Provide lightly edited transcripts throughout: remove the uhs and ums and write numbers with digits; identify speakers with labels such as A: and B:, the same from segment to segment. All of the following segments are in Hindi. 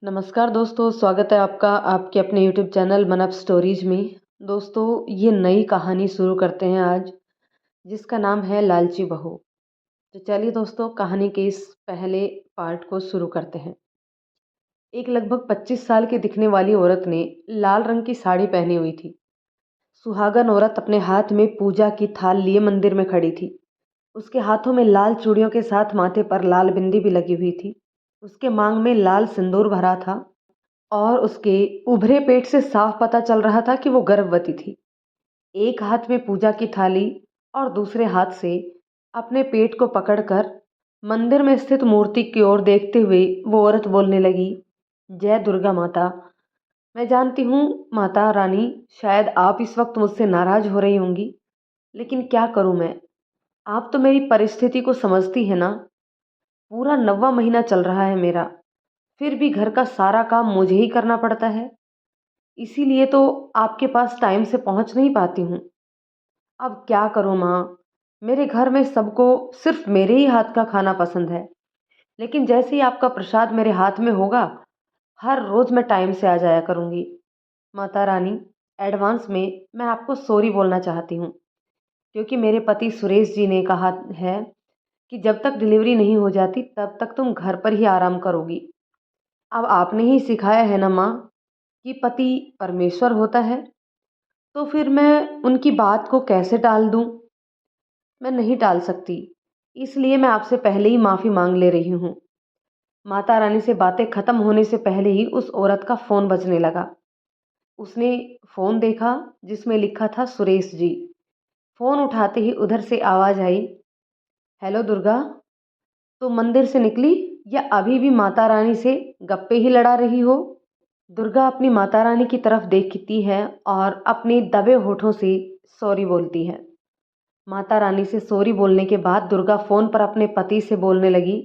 A: नमस्कार दोस्तों, स्वागत है आपका आपके अपने यूट्यूब चैनल मन अप स्टोरीज में। दोस्तों, ये नई कहानी शुरू करते हैं आज, जिसका नाम है लालची बहू। तो चलिए दोस्तों, कहानी के इस पहले पार्ट को शुरू करते हैं। एक लगभग 25 साल की दिखने वाली औरत ने लाल रंग की साड़ी पहनी हुई थी। सुहागन औरत अपने हाथ में पूजा की थाल लिए मंदिर में खड़ी थी। उसके हाथों में लाल चूड़ियों के साथ माथे पर लाल बिंदी भी लगी हुई थी। उसके मांग में लाल सिंदूर भरा था और उसके उभरे पेट से साफ पता चल रहा था कि वो गर्भवती थी। एक हाथ में पूजा की थाली और दूसरे हाथ से अपने पेट को पकड़कर मंदिर में स्थित मूर्ति की ओर देखते हुए वो औरत बोलने लगी, जय दुर्गा माता। मैं जानती हूँ माता रानी, शायद आप इस वक्त मुझसे नाराज हो रही होंगी, लेकिन क्या करूँ मैं। आप तो मेरी परिस्थिति को समझती है ना। पूरा 9वां महीना चल रहा है मेरा, फिर भी घर का सारा काम मुझे ही करना पड़ता है। इसीलिए तो आपके पास टाइम से पहुंच नहीं पाती हूँ। अब क्या करूँ माँ, मेरे घर में सबको सिर्फ मेरे ही हाथ का खाना पसंद है, लेकिन जैसे ही आपका प्रसाद मेरे हाथ में होगा, हर रोज मैं टाइम से आ जाया करूँगी। माता रानी, एडवांस में मैं आपको सॉरी बोलना चाहती हूँ, क्योंकि मेरे पति सुरेश जी ने कहा है कि जब तक डिलीवरी नहीं हो जाती तब तक तुम घर पर ही आराम करोगी। अब आपने ही सिखाया है ना माँ कि पति परमेश्वर होता है, तो फिर मैं उनकी बात को कैसे टाल दूं। मैं नहीं टाल सकती, इसलिए मैं आपसे पहले ही माफ़ी मांग ले रही हूँ। माता रानी से बातें खत्म होने से पहले ही उस औरत का फ़ोन बजने लगा। उसने फ़ोन देखा, जिसमें लिखा था सुरेश जी। फ़ोन उठाते ही उधर से आवाज़ आई, हेलो दुर्गा, तुम मंदिर से निकली या अभी भी माता रानी से गप्पे ही लड़ा रही हो। दुर्गा अपनी माता रानी की तरफ देखती है और अपने दबे होठों से सॉरी बोलती है। माता रानी से सॉरी बोलने के बाद दुर्गा फोन पर अपने पति से बोलने लगी,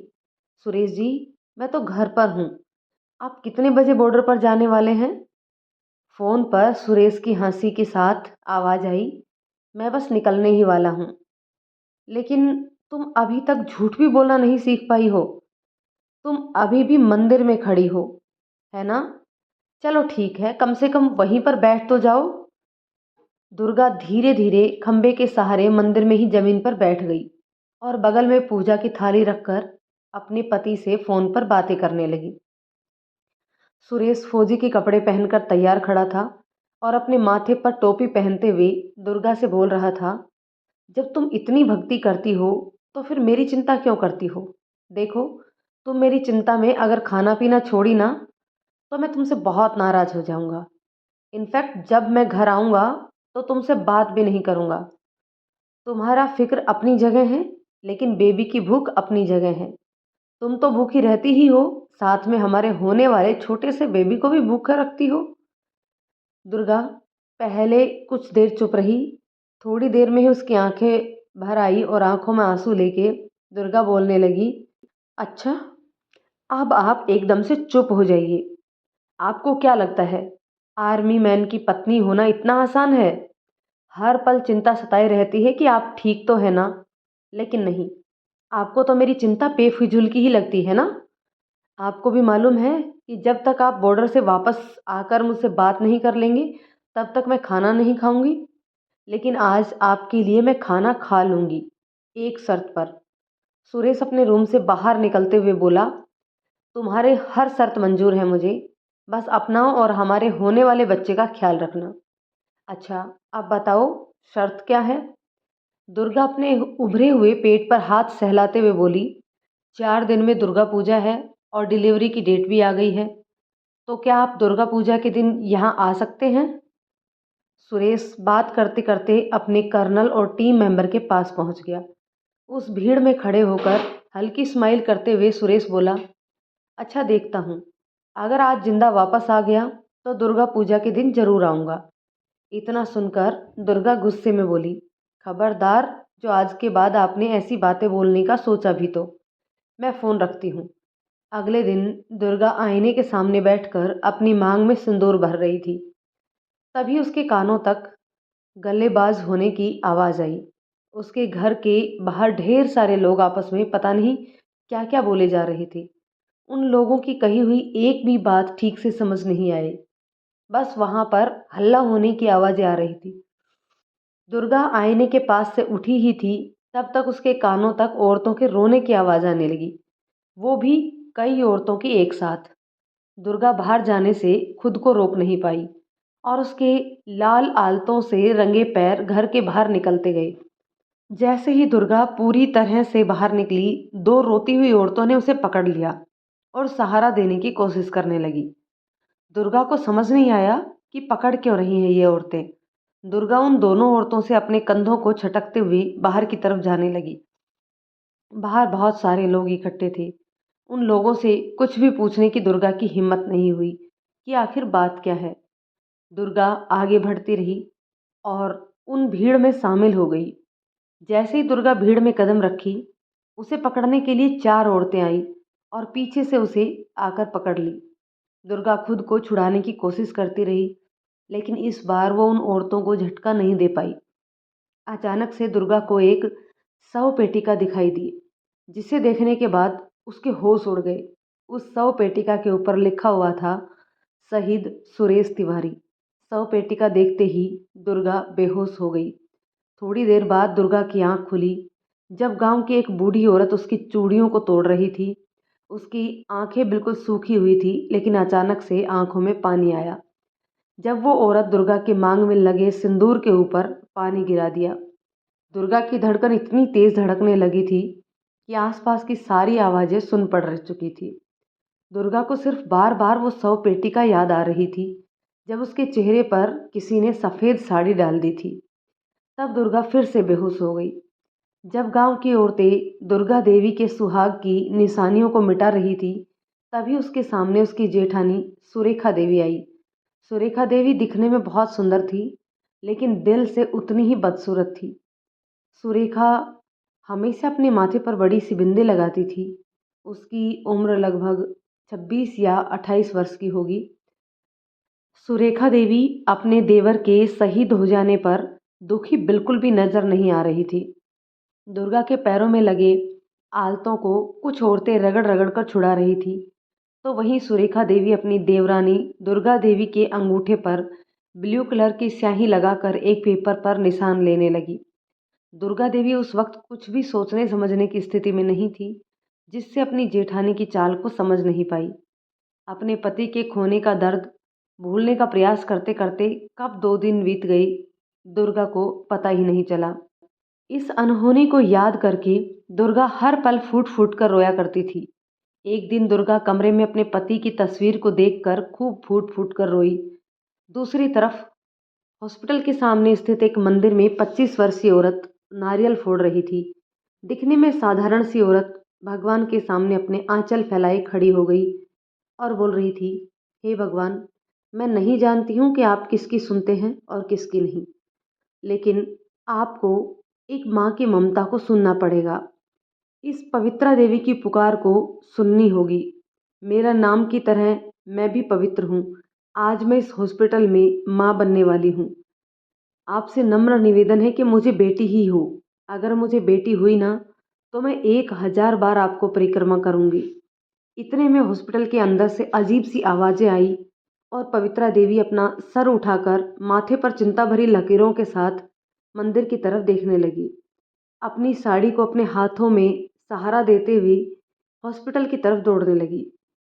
A: सुरेश जी, मैं तो घर पर हूँ। आप कितने बजे बॉर्डर पर जाने वाले हैं। फोन पर सुरेश की हंसी के साथ आवाज आई, मैं बस निकलने ही वाला हूँ। लेकिन तुम अभी तक झूठ भी बोलना नहीं सीख पाई हो। तुम अभी भी मंदिर में खड़ी हो, है ना। चलो ठीक है, कम से कम वहीं पर बैठ तो जाओ। दुर्गा धीरे धीरे खंबे के सहारे मंदिर में ही जमीन पर बैठ गई और बगल में पूजा की थाली रखकर अपने पति से फोन पर बातें करने लगी। सुरेश फौजी के कपड़े पहनकर तैयार खड़ा था और अपने माथे पर टोपी पहनते हुए दुर्गा से बोल रहा था, जब तुम इतनी भक्ति करती हो तो फिर मेरी चिंता क्यों करती हो। देखो, तुम मेरी चिंता में अगर खाना पीना छोड़ी ना, तो मैं तुमसे बहुत नाराज हो जाऊंगा। इनफैक्ट जब मैं घर आऊंगा तो तुमसे बात भी नहीं करूंगा। तुम्हारा फिक्र अपनी जगह है, लेकिन बेबी की भूख अपनी जगह है। तुम तो भूखी रहती ही हो, साथ में हमारे होने वाले छोटे से बेबी को भी भूखा रखती हो। दुर्गा पहले कुछ देर चुप रही। थोड़ी देर में ही उसकी आंखें भर आई और आंखों में आंसू लेके दुर्गा बोलने लगी, अच्छा, अब आप एकदम से चुप हो जाइए। आपको क्या लगता है आर्मी मैन की पत्नी होना इतना आसान है। हर पल चिंता सताए रहती है कि आप ठीक तो है ना। लेकिन नहीं, आपको तो मेरी चिंता बेफिजूल की ही लगती है ना। आपको भी मालूम है कि जब तक आप बॉर्डर से वापस आकर मुझसे बात नहीं कर लेंगे, तब तक मैं खाना नहीं खाऊंगी। लेकिन आज आपके लिए मैं खाना खा लूंगी, एक शर्त पर। सुरेश अपने रूम से बाहर निकलते हुए बोला, तुम्हारे हर शर्त मंजूर है मुझे, बस अपना और हमारे होने वाले बच्चे का ख्याल रखना। अच्छा, अब बताओ, शर्त क्या है। दुर्गा अपने उभरे हुए पेट पर हाथ सहलाते हुए बोली, 4 दिन में दुर्गा पूजा है और डिलीवरी की डेट भी आ गई है, तो क्या आप दुर्गा पूजा के दिन यहाँ आ सकते हैं। सुरेश बात करते करते अपने कर्नल और टीम मेंबर के पास पहुंच गया। उस भीड़ में खड़े होकर हल्की स्माइल करते हुए सुरेश बोला, अच्छा, देखता हूँ, अगर आज जिंदा वापस आ गया तो दुर्गा पूजा के दिन जरूर आऊँगा। इतना सुनकर दुर्गा गुस्से में बोली, खबरदार, जो आज के बाद आपने ऐसी बातें बोलने का सोचा भी तो। मैं फ़ोन रखती हूँ। अगले दिन दुर्गा आईने के सामने बैठकर अपनी मांग में सिंदूर भर रही थी। तभी उसके कानों तक गल्लेबाज होने की आवाज़ आई। उसके घर के बाहर ढेर सारे लोग आपस में पता नहीं क्या क्या बोले जा रहे थे। उन लोगों की कही हुई एक भी बात ठीक से समझ नहीं आई। बस वहां पर हल्ला होने की आवाजें आ रही थी। दुर्गा आईने के पास से उठी ही थी, तब तक उसके कानों तक औरतों के रोने की आवाज आने लगी, वो भी कई औरतों की एक साथ। दुर्गा बाहर जाने से खुद को रोक नहीं पाई और उसके लाल आलतों से रंगे पैर घर के बाहर निकलते गए। जैसे ही दुर्गा पूरी तरह से बाहर निकली, दो रोती हुई औरतों ने उसे पकड़ लिया और सहारा देने की कोशिश करने लगी। दुर्गा को समझ नहीं आया कि पकड़ क्यों रही हैं ये औरतें। दुर्गा उन दोनों औरतों से अपने कंधों को झटकते हुए बाहर की तरफ जाने लगी। बाहर बहुत सारे लोग इकट्ठे थे। उन लोगों से कुछ भी पूछने की दुर्गा की हिम्मत नहीं हुई कि आखिर बात क्या है। दुर्गा आगे बढ़ती रही और उन भीड़ में शामिल हो गई। जैसे ही दुर्गा भीड़ में कदम रखी, उसे पकड़ने के लिए चार औरतें आईं और पीछे से उसे आकर पकड़ ली। दुर्गा खुद को छुड़ाने की कोशिश करती रही, लेकिन इस बार वो उन औरतों को झटका नहीं दे पाई। अचानक से दुर्गा को एक शव पेटिका दिखाई दी, जिसे देखने के बाद उसके होश उड़ गए। उस शव पेटिका के ऊपर लिखा हुआ था, शहीद सुरेश तिवारी। शव पेटिका देखते ही दुर्गा बेहोश हो गई। थोड़ी देर बाद दुर्गा की आंख खुली, जब गांव की एक बूढ़ी औरत उसकी चूड़ियों को तोड़ रही थी। उसकी आंखें बिल्कुल सूखी हुई थी, लेकिन अचानक से आंखों में पानी आया जब वो औरत दुर्गा के मांग में लगे सिंदूर के ऊपर पानी गिरा दिया। दुर्गा की धड़कन इतनी तेज धड़कने लगी थी कि आसपास की सारी आवाजें सुन पड़ चुकी थी। दुर्गा को सिर्फ बार बार वो शव पेटिका याद आ रही थी, जब उसके चेहरे पर किसी ने सफ़ेद साड़ी डाल दी थी। तब दुर्गा फिर से बेहोश हो गई। जब गांव की औरतें दुर्गा देवी के सुहाग की निशानियों को मिटा रही थी, तभी उसके सामने उसकी जेठानी सुरेखा देवी आई। सुरेखा देवी दिखने में बहुत सुंदर थी, लेकिन दिल से उतनी ही बदसूरत थी। सुरेखा हमेशा अपने माथे पर बड़ी सी बिंदी लगाती थी। उसकी उम्र लगभग 26 या 28 वर्ष की होगी। सुरेखा देवी अपने देवर के शहीद हो जाने पर दुखी बिल्कुल भी नजर नहीं आ रही थी। दुर्गा के पैरों में लगे आलतों को कुछ औरतें रगड़ रगड़ कर छुड़ा रही थी, तो वहीं सुरेखा देवी अपनी देवरानी दुर्गा देवी के अंगूठे पर ब्लू कलर की स्याही लगाकर एक पेपर पर निशान लेने लगी। दुर्गा देवी उस वक्त कुछ भी सोचने समझने की स्थिति में नहीं थी, जिससे अपनी जेठानी की चाल को समझ नहीं पाई। अपने पति के खोने का दर्द भूलने का प्रयास करते करते कब 2 दिन बीत गई, दुर्गा को पता ही नहीं चला। इस अनहोनी को याद करके दुर्गा हर पल फूट फूट कर रोया करती थी। एक दिन दुर्गा कमरे में अपने पति की तस्वीर को देखकर खूब फूट फूट कर रोई। दूसरी तरफ हॉस्पिटल के सामने स्थित एक मंदिर में 25 वर्षीय औरत नारियल फोड़ रही थी। दिखने में साधारण सी औरत भगवान के सामने अपने आंचल फैलाए खड़ी हो गई और बोल रही थी, हे भगवान, मैं नहीं जानती हूँ कि आप किसकी सुनते हैं और किसकी नहीं, लेकिन आपको एक माँ की ममता को सुनना पड़ेगा। इस पवित्रा देवी की पुकार को सुननी होगी। मेरा नाम की तरह मैं भी पवित्र हूँ। आज मैं इस हॉस्पिटल में माँ बनने वाली हूँ। आपसे नम्र निवेदन है कि मुझे बेटी ही हो। अगर मुझे बेटी हुई ना, तो मैं 1000 बार आपको परिक्रमा करूंगी। इतने में हॉस्पिटल के अंदर से अजीब सी आवाजें आई और पवित्रा देवी अपना सर उठाकर माथे पर चिंता भरी लकीरों के साथ मंदिर की तरफ देखने लगी। अपनी साड़ी को अपने हाथों में सहारा देते हुए हॉस्पिटल की तरफ दौड़ने लगी।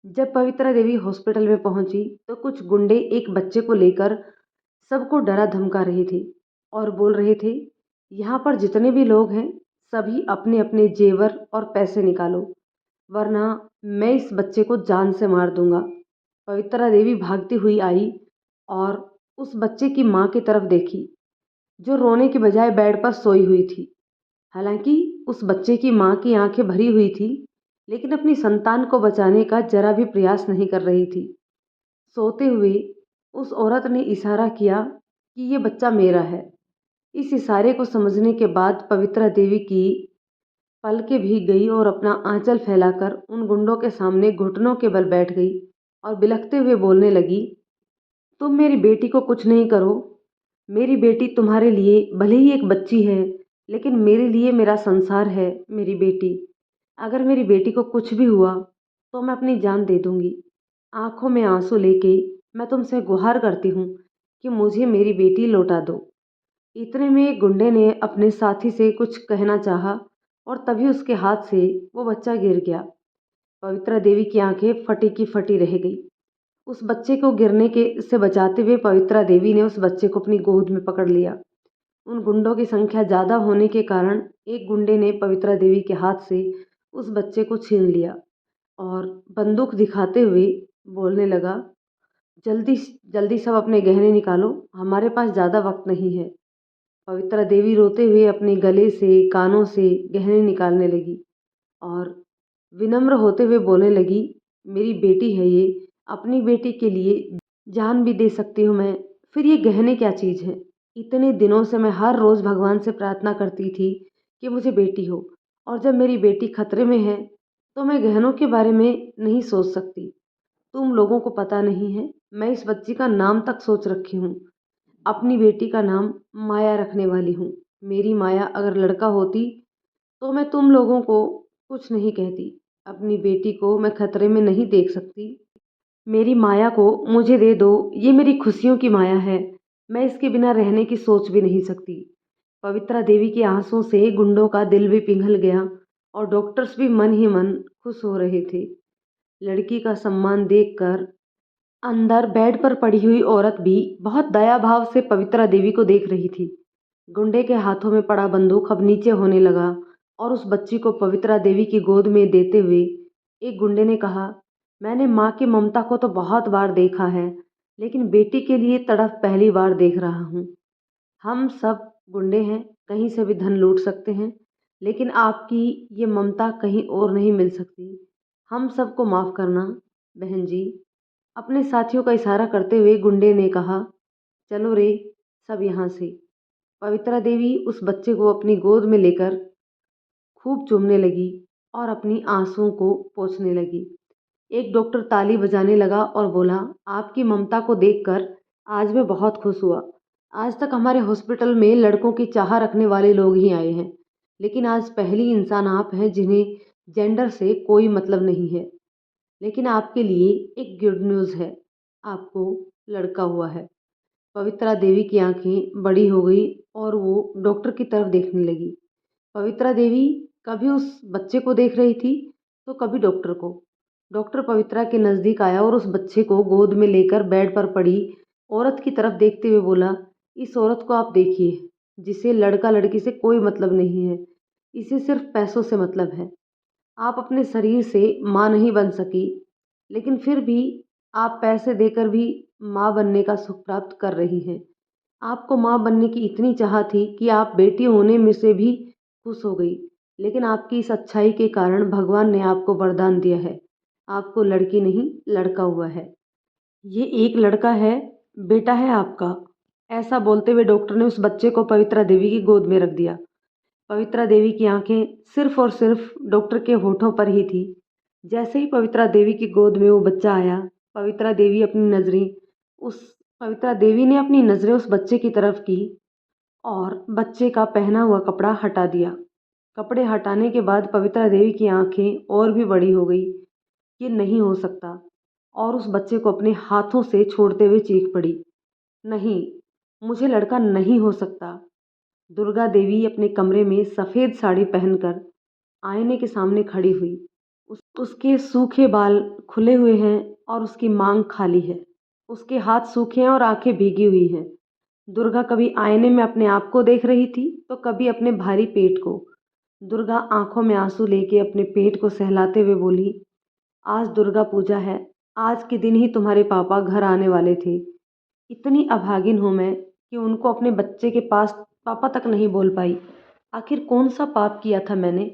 A: जब पवित्रा देवी हॉस्पिटल में पहुंची, तो कुछ गुंडे एक बच्चे को लेकर सबको डरा धमका रहे थे और बोल रहे थे, यहाँ पर जितने भी लोग हैं, सभी अपने अपने जेवर और पैसे निकालो, वरना मैं इस बच्चे को जान से मार दूंगा। पवित्रा देवी भागती हुई आई और उस बच्चे की माँ की तरफ देखी, जो रोने के बजाय बेड पर सोई हुई थी। हालांकि उस बच्चे की माँ की आंखें भरी हुई थी, लेकिन अपनी संतान को बचाने का जरा भी प्रयास नहीं कर रही थी। सोते हुए उस औरत ने इशारा किया कि ये बच्चा मेरा है। इस इशारे को समझने के बाद पवित्रा देवी की पलकें भीग गई और अपना आंचल फैलाकर उन गुंडों के सामने घुटनों के बल बैठ गई और बिलखते हुए बोलने लगी, तुम मेरी बेटी को कुछ नहीं करो। मेरी बेटी तुम्हारे लिए भले ही एक बच्ची है, लेकिन मेरे लिए मेरा संसार है मेरी बेटी। अगर मेरी बेटी को कुछ भी हुआ, तो मैं अपनी जान दे दूंगी। आंखों में आंसू लेके मैं तुमसे गुहार करती हूँ कि मुझे मेरी बेटी लौटा दो। इतने में गुंडे ने अपने साथी से कुछ कहना चाहा और तभी उसके हाथ से वो बच्चा गिर गया। पवित्रा देवी की आंखें फटी की फटी रह गई। उस बच्चे को गिरने के से बचाते हुए पवित्रा देवी ने उस बच्चे को अपनी गोद में पकड़ लिया। उन गुंडों की संख्या ज़्यादा होने के कारण एक गुंडे ने पवित्रा देवी के हाथ से उस बच्चे को छीन लिया और बंदूक दिखाते हुए बोलने लगा, जल्दी जल्दी सब अपने गहने निकालो, हमारे पास ज़्यादा वक्त नहीं है। पवित्रा देवी रोते हुए अपने गले से कानों से गहने निकालने लगी और विनम्र होते हुए बोलने लगी, मेरी बेटी है ये, अपनी बेटी के लिए जान भी दे सकती हूँ मैं, फिर ये गहने क्या चीज़ है। इतने दिनों से मैं हर रोज़ भगवान से प्रार्थना करती थी कि मुझे बेटी हो, और जब मेरी बेटी खतरे में है तो मैं गहनों के बारे में नहीं सोच सकती। तुम लोगों को पता नहीं है, मैं इस बच्ची का नाम तक सोच रखी हूँ। अपनी बेटी का नाम माया रखने वाली हूँ। मेरी माया अगर लड़का होती तो मैं तुम लोगों को कुछ नहीं कहती। अपनी बेटी को मैं खतरे में नहीं देख सकती। मेरी माया को मुझे दे दो, ये मेरी खुशियों की माया है। मैं इसके बिना रहने की सोच भी नहीं सकती। पवित्रा देवी के आंसुओं से गुंडों का दिल भी पिघल गया और डॉक्टर्स भी मन ही मन खुश हो रहे थे। लड़की का सम्मान देखकर अंदर बेड पर पड़ी हुई औरत भी बहुत दया भाव से पवित्रा देवी को देख रही थी। गुंडे के हाथों में पड़ा बंदूक अब नीचे होने लगा और उस बच्ची को पवित्रा देवी की गोद में देते हुए एक गुंडे ने कहा, मैंने माँ की ममता को तो बहुत बार देखा है, लेकिन बेटी के लिए तड़प पहली बार देख रहा हूँ। हम सब गुंडे हैं, कहीं से भी धन लूट सकते हैं, लेकिन आपकी ये ममता कहीं और नहीं मिल सकती। हम सबको माफ़ करना बहन जी। अपने साथियों का इशारा करते हुए गुंडे ने कहा, चलो रे सब यहाँ से। पवित्रा देवी उस बच्चे को अपनी गोद में लेकर खूब चूमने लगी और अपनी आंसुओं को पोंछने लगी। एक डॉक्टर ताली बजाने लगा और बोला, आपकी ममता को देखकर आज मैं बहुत खुश हुआ। आज तक हमारे हॉस्पिटल में लड़कों की चाह रखने वाले लोग ही आए हैं, लेकिन आज पहली इंसान आप हैं जिन्हें जेंडर से कोई मतलब नहीं है। लेकिन आपके लिए एक गुड न्यूज़ है, आपको लड़का हुआ है। पवित्रा देवी की आंखें बड़ी हो गई और वो डॉक्टर की तरफ देखने लगी। पवित्रा देवी कभी उस बच्चे को देख रही थी तो कभी डॉक्टर को। डॉक्टर पवित्रा के नज़दीक आया और उस बच्चे को गोद में लेकर बेड पर पड़ी औरत की तरफ देखते हुए बोला, इस औरत को आप देखिए, जिसे लड़का लड़की से कोई मतलब नहीं है, इसे सिर्फ पैसों से मतलब है। आप अपने शरीर से माँ नहीं बन सकी, लेकिन फिर भी आप पैसे देकर भी माँ बनने का सुख प्राप्त कर रही हैं। आपको माँ बनने की इतनी चाह थी कि आप बेटी होने में से भी खुश हो गई, लेकिन आपकी इस अच्छाई के कारण भगवान ने आपको वरदान दिया है। आपको लड़की नहीं लड़का हुआ है। ये एक लड़का है, बेटा है आपका। ऐसा बोलते हुए डॉक्टर ने उस बच्चे को पवित्रा देवी की गोद में रख दिया। पवित्रा देवी की आंखें सिर्फ और सिर्फ डॉक्टर के होठों पर ही थी। जैसे ही पवित्रा देवी की गोद में वो बच्चा आया, पवित्रा देवी अपनी नज़रें उस पवित्रा देवी ने अपनी नज़रें उस बच्चे की तरफ की और बच्चे का पहना हुआ कपड़ा हटा दिया। कपड़े हटाने के बाद पवित्रा देवी की आंखें और भी बड़ी हो गई। ये नहीं हो सकता, और उस बच्चे को अपने हाथों से छोड़ते हुए चीख पड़ी, नहीं, मुझे लड़का नहीं हो सकता। दुर्गा देवी अपने कमरे में सफ़ेद साड़ी पहनकर आईने के सामने खड़ी हुई। उसके सूखे बाल खुले हुए हैं और उसकी मांग खाली है। उसके हाथ सूखे हैं और आंखें भीगी हुई हैं। दुर्गा कभी आईने में अपने आप को देख रही थी तो कभी अपने भारी पेट को। दुर्गा आंखों में आंसू लेके अपने पेट को सहलाते हुए बोली, आज दुर्गा पूजा है, आज के दिन ही तुम्हारे पापा घर आने वाले थे। इतनी अभागिन हूँ मैं कि उनको अपने बच्चे के पास पापा तक नहीं बोल पाई। आखिर कौन सा पाप किया था मैंने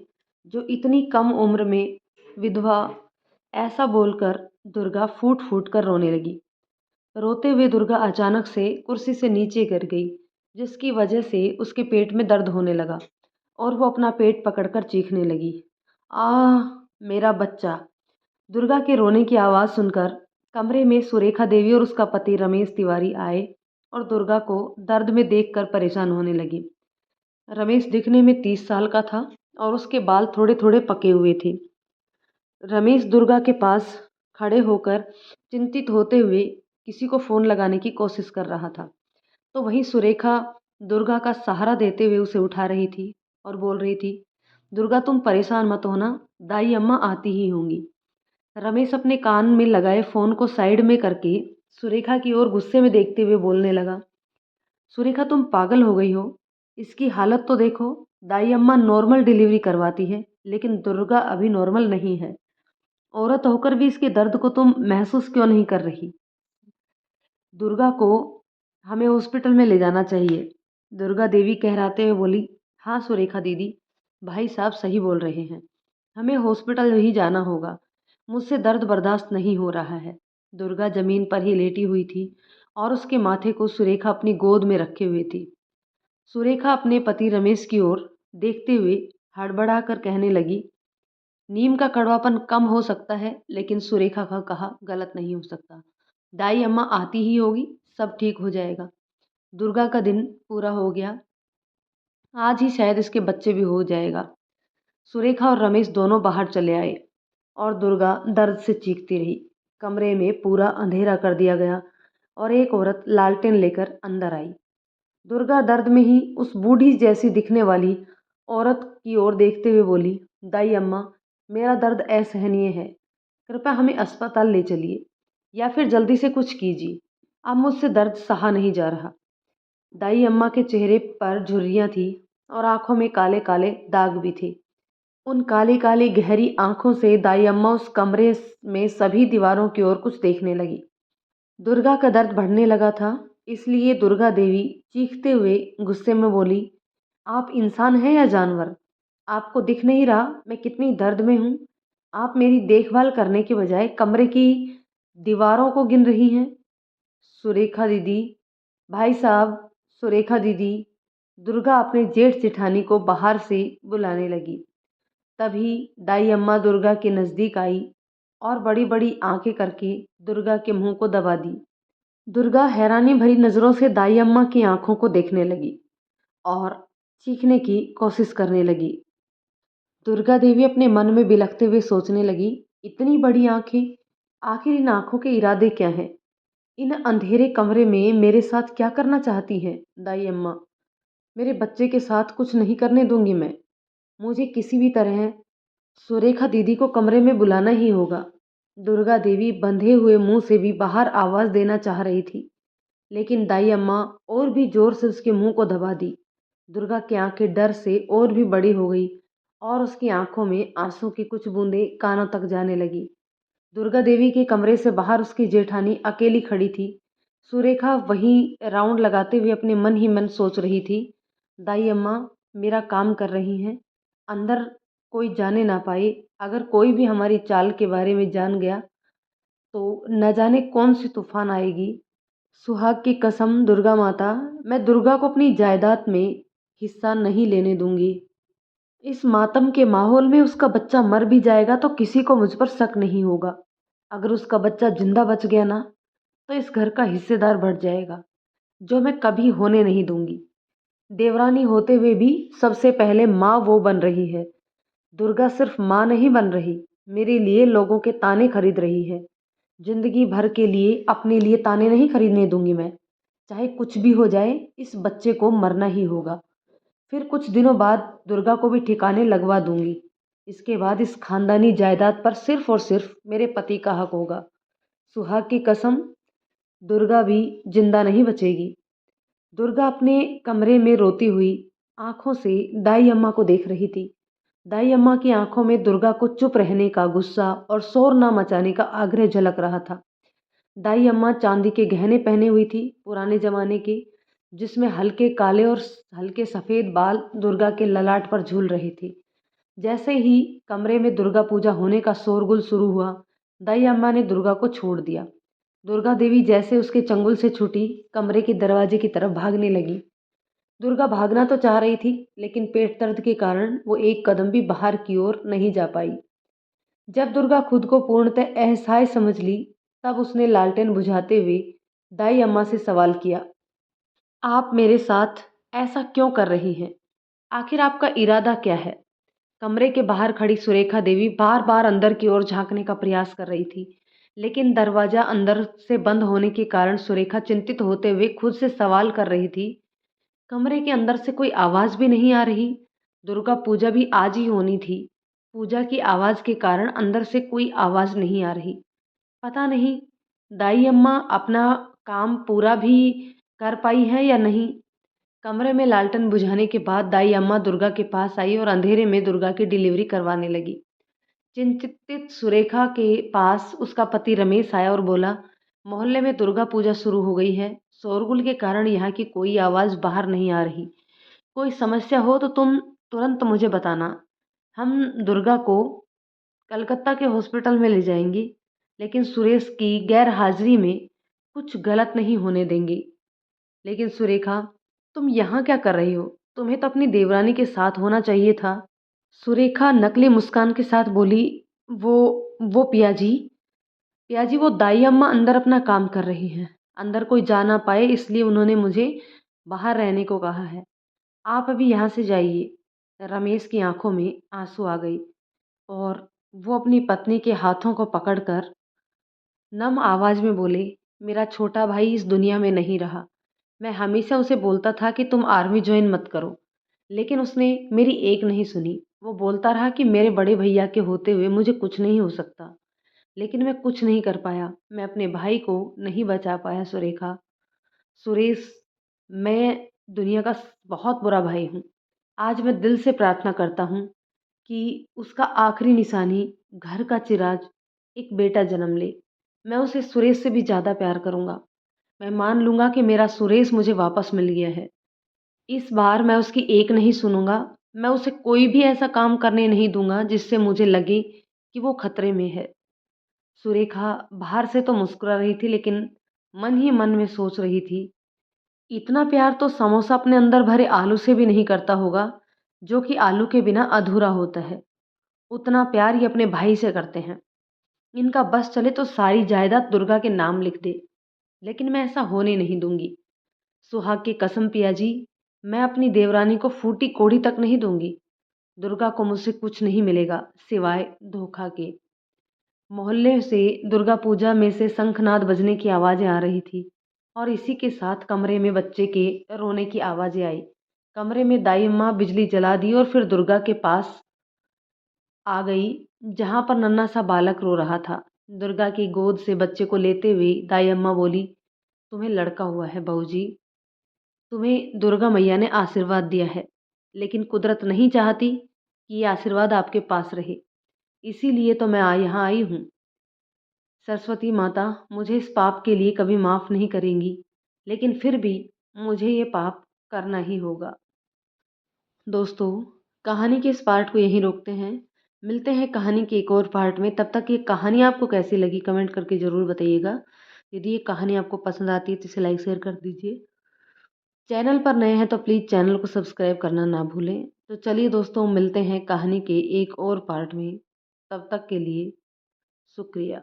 A: जो इतनी कम उम्र में विधवा। ऐसा बोलकर दुर्गा फूट फूट कर रोने लगी। रोते हुए दुर्गा अचानक से कुर्सी से नीचे गिर गई, जिसकी वजह से उसके पेट में दर्द होने लगा और वो अपना पेट पकड़कर चीखने लगी, आह मेरा बच्चा। दुर्गा के रोने की आवाज़ सुनकर कमरे में सुरेखा देवी और उसका पति रमेश तिवारी आए और दुर्गा को दर्द में देखकर परेशान होने लगी। रमेश दिखने में 30 साल का था और उसके बाल थोड़े थोड़े पके हुए थे। रमेश दुर्गा के पास खड़े होकर चिंतित होते हुए किसी को फ़ोन लगाने की कोशिश कर रहा था। तो वहीं सुरेखा दुर्गा का सहारा देते हुए उसे उठा रही थी और बोल रही थी, दुर्गा तुम परेशान मत होना, दाई अम्मा आती ही होंगी। रमेश अपने कान में लगाए फ़ोन को साइड में करके सुरेखा की ओर गुस्से में देखते हुए बोलने लगा, सुरेखा तुम पागल हो गई हो, इसकी हालत तो देखो। दाई अम्मा नॉर्मल डिलीवरी करवाती है, लेकिन दुर्गा अभी नॉर्मल नहीं है। औरत होकर भी इसके दर्द को तुम महसूस क्यों नहीं कर रही? दुर्गा को हमें हॉस्पिटल में ले जाना चाहिए। दुर्गा देवी कहराते हुए बोली, हाँ सुरेखा दीदी, भाई साहब सही बोल रहे हैं, हमें हॉस्पिटल ही जाना होगा। मुझसे दर्द बर्दाश्त नहीं हो रहा है। दुर्गा जमीन पर ही लेटी हुई थी और उसके माथे को सुरेखा अपनी गोद में रखे हुए थी। सुरेखा अपने पति रमेश की ओर देखते हुए हड़बड़ाकर कहने लगी, नीम का कड़वापन कम हो सकता है, लेकिन सुरेखा का कहा गलत नहीं हो सकता। दाई अम्मा आती ही होगी, सब ठीक हो जाएगा। दुर्गा का दिन पूरा हो गया, आज ही शायद इसके बच्चे भी हो जाएगा। सुरेखा और रमेश दोनों बाहर चले आए और दुर्गा दर्द से चीखती रही। कमरे में पूरा अंधेरा कर दिया गया और एक औरत लालटेन लेकर अंदर आई। दुर्गा दर्द में ही उस बूढ़ी जैसी दिखने वाली औरत की ओर देखते हुए बोली, दाई अम्मा, मेरा दर्द असहनीय है, कृपया हमें अस्पताल ले चलिए या फिर जल्दी से कुछ कीजिए, अब मुझसे दर्द सहा नहीं जा रहा। दाई अम्मा के चेहरे पर झुर्रियाँ थी और आंखों में काले काले दाग भी थे। उन काली काली गहरी आंखों से दाई अम्मा उस कमरे में सभी दीवारों की ओर कुछ देखने लगी। दुर्गा का दर्द बढ़ने लगा था, इसलिए दुर्गा देवी चीखते हुए गुस्से में बोली, आप इंसान हैं या जानवर? आपको दिख नहीं रहा मैं कितनी दर्द में हूँ? आप मेरी देखभाल करने के बजाय कमरे की दीवारों को गिन रही हैं। सुरेखा दीदी, भाई साहब, सुरेखा दीदी। दुर्गा अपने जेठ जेठानी को बाहर से बुलाने लगी। तभी दाई अम्मा दुर्गा के नज़दीक आई और बड़ी बड़ी आंखें करके दुर्गा के मुंह को दबा दी। दुर्गा हैरानी भरी नज़रों से दाई अम्मा की आंखों को देखने लगी और चीखने की कोशिश करने लगी। दुर्गा देवी अपने मन में बिलखते हुए सोचने लगी, इतनी बड़ी आंखें, आखिर इन आंखों के इरादे क्या हैं? इन अंधेरे कमरे में मेरे साथ क्या करना चाहती है दाई अम्मा? मेरे बच्चे के साथ कुछ नहीं करने दूंगी मैं। मुझे किसी भी तरह सुरेखा दीदी को कमरे में बुलाना ही होगा। दुर्गा देवी बंधे हुए मुंह से भी बाहर आवाज देना चाह रही थी, लेकिन दाई अम्मा और भी जोर से उसके मुंह को दबा दी। दुर्गा की आंखें डर से और भी बड़ी हो गई और उसकी आंखों में आंसू की कुछ बूंदें कानों तक जाने लगी। दुर्गा देवी के कमरे से बाहर उसकी जेठानी अकेली खड़ी थी। सुरेखा वहीं राउंड लगाते हुए अपने मन ही मन सोच रही थी, दाई अम्मा मेरा काम कर रही हैं, अंदर कोई जाने ना पाए। अगर कोई भी हमारी चाल के बारे में जान गया तो न जाने कौन सी तूफान आएगी। सुहाग की कसम दुर्गा माता, मैं दुर्गा को अपनी जायदाद में हिस्सा नहीं लेने दूंगी। इस मातम के माहौल में उसका बच्चा मर भी जाएगा तो किसी को मुझ पर शक नहीं होगा। अगर उसका बच्चा जिंदा बच गया ना, तो इस घर का हिस्सेदार बढ़ जाएगा, जो मैं कभी होने नहीं दूंगी। देवरानी होते हुए भी सबसे पहले माँ वो बन रही है। दुर्गा सिर्फ माँ नहीं बन रही, मेरे लिए लोगों के ताने खरीद रही है। जिंदगी भर के लिए अपने लिए ताने नहीं खरीदने दूंगी मैं। चाहे कुछ भी हो जाए, इस बच्चे को मरना ही होगा। फिर कुछ दिनों बाद दुर्गा को भी ठिकाने लगवा दूंगी। इसके बाद इस खानदानी जायदाद पर सिर्फ और सिर्फ मेरे पति का हक होगा। सुहाग की कसम, दुर्गा भी जिंदा नहीं बचेगी। दुर्गा अपने कमरे में रोती हुई आंखों से दाई अम्मा को देख रही थी। दाई अम्मा की आंखों में दुर्गा को चुप रहने का गुस्सा और शोर न मचाने का आग्रह झलक रहा था। दाई अम्मा चांदी के गहने पहने हुई थी, पुराने जमाने के, जिसमें हल्के काले और हल्के सफ़ेद बाल दुर्गा के ललाट पर झूल रहे थे। जैसे ही कमरे में दुर्गा पूजा होने का शोरगुल शुरू हुआ, दाई अम्मा ने दुर्गा को छोड़ दिया। दुर्गा देवी जैसे उसके चंगुल से छूटी, कमरे के दरवाजे की तरफ भागने लगी। दुर्गा भागना तो चाह रही थी, लेकिन पेट दर्द के कारण वो एक कदम भी बाहर की ओर नहीं जा पाई। जब दुर्गा खुद को पूर्णतः असहाय समझ ली, तब उसने लालटेन बुझाते हुए दाई अम्मा से सवाल किया, आप मेरे साथ ऐसा क्यों कर रही हैं? आखिर आपका इरादा क्या है? कमरे के बाहर खड़ी सुरेखा देवी बार-बार अंदर की ओर झाँकने का प्रयास कर रही थी, लेकिन दरवाज़ा अंदर से बंद होने के कारण सुरेखा चिंतित होते हुए खुद से सवाल कर रही थी, कमरे के अंदर से कोई आवाज़ भी नहीं आ रही। दुर्गा पूजा भी आज ही होनी थी। पूजा की आवाज़ के कारण अंदर से कोई आवाज़ नहीं आ रही। पता नहीं दाई अम्मा अपना काम पूरा भी कर पाई है या नहीं। कमरे में लालटेन बुझाने के बाद दाई अम्मा दुर्गा के पास आई और अंधेरे में दुर्गा की डिलीवरी करवाने लगी। चिंतित सुरेखा के पास उसका पति रमेश आया और बोला, मोहल्ले में दुर्गा पूजा शुरू हो गई है। शोरगुल के कारण यहाँ की कोई आवाज़ बाहर नहीं आ रही। कोई समस्या हो तो तुम तुरंत मुझे बताना। हम दुर्गा को कलकत्ता के हॉस्पिटल में ले जाएंगे, लेकिन सुरेश की गैर हाजिरी में कुछ गलत नहीं होने देंगे। लेकिन सुरेखा, तुम यहाँ क्या कर रही हो? तुम्हें तो अपनी देवरानी के साथ होना चाहिए था। सुरेखा नकली मुस्कान के साथ बोली, वो पिया जी वो दाई अम्मा अंदर अपना काम कर रही हैं। अंदर कोई जा ना पाए इसलिए उन्होंने मुझे बाहर रहने को कहा है। आप अभी यहाँ से जाइए। रमेश की आंखों में आंसू आ गई और वो अपनी पत्नी के हाथों को पकड़कर नम आवाज में बोले, मेरा छोटा भाई इस दुनिया में नहीं रहा। मैं हमेशा उसे बोलता था कि तुम आर्मी ज्वाइन मत करो, लेकिन उसने मेरी एक नहीं सुनी। वो बोलता रहा कि मेरे बड़े भैया के होते हुए मुझे कुछ नहीं हो सकता, लेकिन मैं कुछ नहीं कर पाया। मैं अपने भाई को नहीं बचा पाया सुरेखा। सुरेश, मैं दुनिया का बहुत बुरा भाई हूँ। आज मैं दिल से प्रार्थना करता हूँ कि उसका आखिरी निशानी घर का चिराग एक बेटा जन्म ले। मैं उसे सुरेश से भी ज़्यादा प्यार करूँगा। मैं मान लूँगा कि मेरा सुरेश मुझे वापस मिल गया है। इस बार मैं उसकी एक नहीं सुनूँगा। मैं उसे कोई भी ऐसा काम करने नहीं दूँगा जिससे मुझे लगे कि वो खतरे में है। सुरेखा बाहर से तो मुस्कुरा रही थी, लेकिन मन ही मन में सोच रही थी, इतना प्यार तो समोसा अपने अंदर भरे आलू से भी नहीं करता होगा, जो कि आलू के बिना अधूरा होता है। उतना प्यार ये अपने भाई से करते हैं। इनका बस चले तो सारी जायदाद दुर्गा के नाम लिख दे, लेकिन मैं ऐसा होने नहीं दूंगी। सुहाग की कसम पिया जी, मैं अपनी देवरानी को फूटी कोड़ी तक नहीं दूंगी। दुर्गा को मुझसे कुछ नहीं मिलेगा सिवाय धोखा के। मोहल्ले से दुर्गा पूजा में से शंखनाद बजने की आवाज़ें आ रही थी और इसी के साथ कमरे में बच्चे के रोने की आवाज़ें आई। कमरे में दाई अम्मा बिजली जला दी और फिर दुर्गा के पास आ गई, जहाँ पर नन्हा सा बालक रो रहा था। दुर्गा की गोद से बच्चे को लेते हुए दाई अम्मा बोली, तुम्हें लड़का हुआ है बहू जी। तुम्हें दुर्गा मैया ने आशीर्वाद दिया है, लेकिन कुदरत नहीं चाहती कि ये आशीर्वाद आपके पास रहे। इसीलिए तो मैं यहाँ आई हूँ। सरस्वती माता मुझे इस पाप के लिए कभी माफ़ नहीं करेंगी, लेकिन फिर भी मुझे ये पाप करना ही होगा। दोस्तों, कहानी के इस पार्ट को यहीं रोकते हैं। मिलते हैं कहानी के एक और पार्ट में। तब तक ये कहानी आपको कैसी लगी कमेंट करके ज़रूर बताइएगा। यदि ये कहानी आपको पसंद आती है तो इसे लाइक शेयर कर दीजिए। चैनल पर नए हैं तो प्लीज़ चैनल को सब्सक्राइब करना ना भूलें। तो चलिए दोस्तों, मिलते हैं कहानी के एक और पार्ट में। तब तक के लिए शुक्रिया।